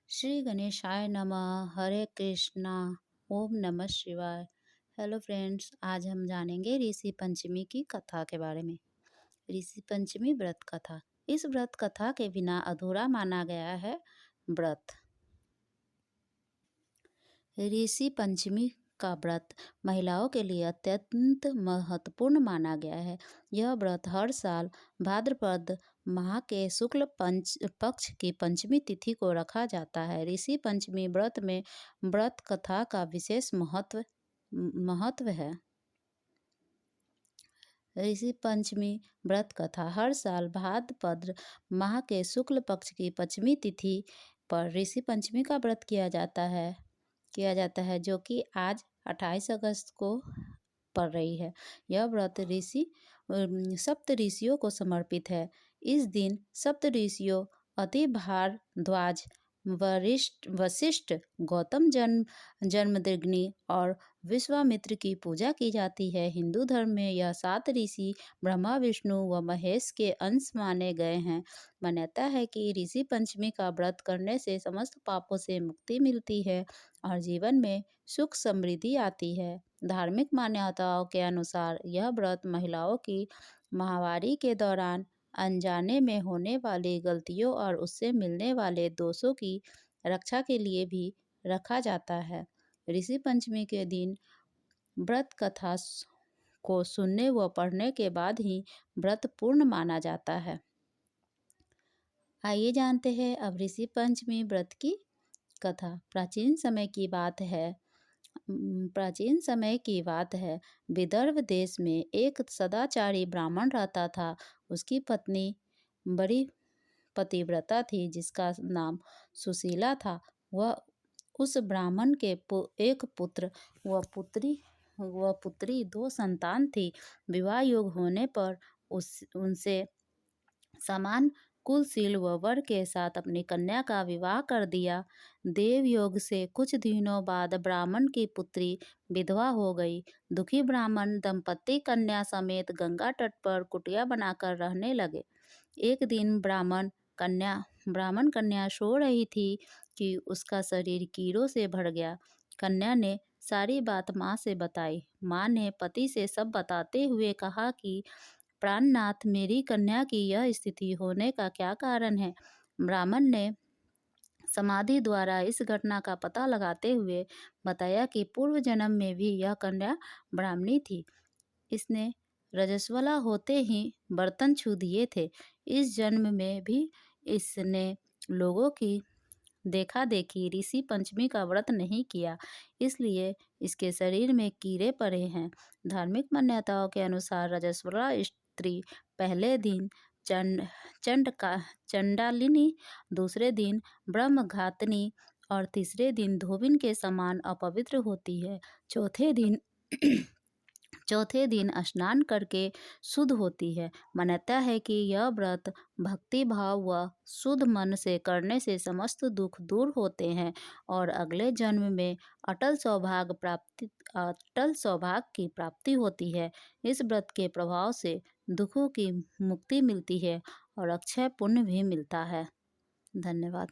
श्री गणेशाय नमः। हरे कृष्णा। ओम नमः शिवाय। हेलो फ्रेंड्स, आज हम जानेंगे ऋषि पंचमी की कथा के बारे में। ऋषि पंचमी व्रत कथा। इस व्रत कथा के बिना अधूरा माना गया है व्रत। ऋषि पंचमी का व्रत महिलाओं के लिए अत्यंत महत्वपूर्ण माना गया है। यह व्रत हर साल भाद्रपद माह के शुक्ल पक्ष की पंचमी तिथि को रखा जाता है। ऋषि पंचमी व्रत में व्रत कथा का विशेष महत्व है। ऋषि पंचमी व्रत कथा हर साल भाद्रपद माह के शुक्ल पक्ष की पंचमी तिथि पर ऋषि पंचमी का व्रत किया जाता है जो कि आज 28 अगस्त को पड़ रही है। यह व्रत सप्त ऋषियों को समर्पित है। इस दिन सप्त ऋषियों अति भारद्वाज, वशिष्ठ, गौतम जमदग्नि और विश्वामित्र की पूजा की जाती है। हिंदू धर्म में यह 7 ऋषि ब्रह्मा, विष्णु व महेश के अंश माने गए हैं। मान्यता है कि ऋषि पंचमी का व्रत करने से समस्त पापों से मुक्ति मिलती है और जीवन में सुख समृद्धि आती है। धार्मिक मान्यताओं के अनुसार यह व्रत महिलाओं की माहवारी के दौरान अनजाने में होने वाली गलतियों और उससे मिलने वाले दोषों की रक्षा के लिए भी रखा जाता है। ऋषि पंचमी के दिन व्रत कथा को सुनने व पढ़ने के बाद ही व्रत पूर्ण माना जाता है। आइए जानते हैं अब ऋषि पंचमी व्रत की कथा। प्राचीन समय की बात है। विदर्भ देश में एक सदाचारी ब्राह्मण रहता था। उसकी पत्नी बड़ी पतिव्रता थी जिसका नाम सुशीला था। वह उस ब्राह्मण के एक पुत्र व पुत्री 2 संतान थी। विवाह योग होने पर उनसे समान कुलशील व वर के साथ अपनी कन्या का विवाह कर दिया। देव योग से कुछ दिनों बाद ब्राह्मण की पुत्री विधवा हो गई। दुखी ब्राह्मण दंपत्ति कन्या समेत गंगा तट पर कुटिया बनाकर रहने लगे। एक दिन ब्राह्मण कन्या सो रही थी कि उसका शरीर कीड़ों से भर गया। कन्या ने सारी बात माँ से बताई। माँ ने पति से सब बताते हुए कहा कि प्राणनाथ, मेरी कन्या की यह स्थिति होने का क्या कारण है। ब्राह्मण ने समाधि द्वारा इस घटना का पता लगाते हुए बताया कि पूर्व जन्म में भी यह कन्या ब्राह्मणी थी। इसने रजस्वला होते ही बर्तन छू दिए थे। इस जन्म में भी इसने लोगों की देखा देखी ऋषि पंचमी का व्रत नहीं किया, इसलिए इसके शरीर में कीड़े पड़े हैं। धार्मिक मान्यताओं के अनुसार रजस्वला स्त्री पहले दिन चंडालिनी, दूसरे दिन ब्रह्मघातिनी और तीसरे दिन धोबिन के समान अपवित्र होती है। चौथे दिन स्नान करके शुद्ध होती है। मान्यता है कि यह व्रत भक्ति भाव व शुद्ध मन से करने से समस्त दुख दूर होते हैं और अगले जन्म में अटल सौभाग्य की प्राप्ति होती है। इस व्रत के प्रभाव से दुखों की मुक्ति मिलती है और अक्षय पुण्य भी मिलता है। धन्यवाद।